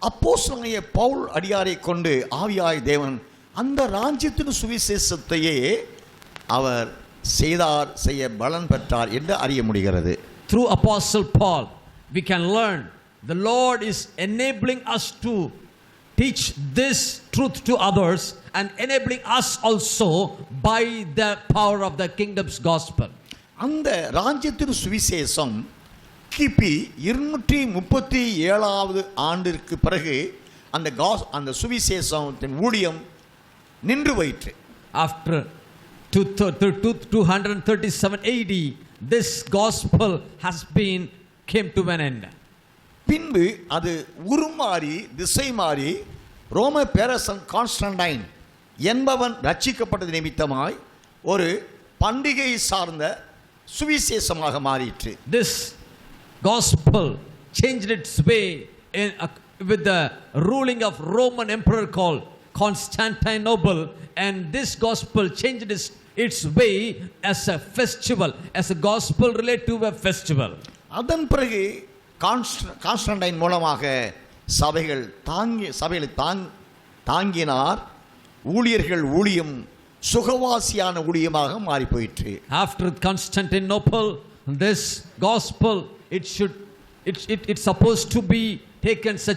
அப்போஸ்தலனாகிய பவுல் அடியாரை கொண்டு ஆவியாய் தேவன் அந்த ராஜ்யத்தின் சுவிசேஷத்தையே அவர் செய்ய பலன் பெற்றார் என்று அறிய முடிகிறது. Through Apostle Paul we can learn the Lord is enabling us to teach this truth to others and enabling us also by the power of the kingdom's gospel. அந்த ராஜ்யத்தின் சுவிசேஷம் கிபி 237வது ஆண்டிற்கு பிறகு அந்த சுவிசேஷத்தின் ஊழியம் நின்று போயிற்று. After 237 AD this gospel has been came to an end. பின்பு அது உருமாறி திசை மாறி ரோம பேரரசன் கான்ஸ்டன்டைன் என்பவன் ரட்சிக்கப்பட்டது நிமித்தமாய் ஒரு பண்டிகை சார்ந்த சுவிசேஷமாக மாறிற்று. This gospel changed its way with the ruling of Roman emperor called Constantinople, and this gospel changed its way as a festival, as a gospel related to a festival. அதன் பிறகு கான்ஸ்டன்டைன் மூலமாக சபைகளை தாங்கினார். ஊழியர்கள் ஊழியம் சுகவாசியான ஊழியமாக மாறி போயிற்று. After Constantinople, this gospel it's supposed to be taken such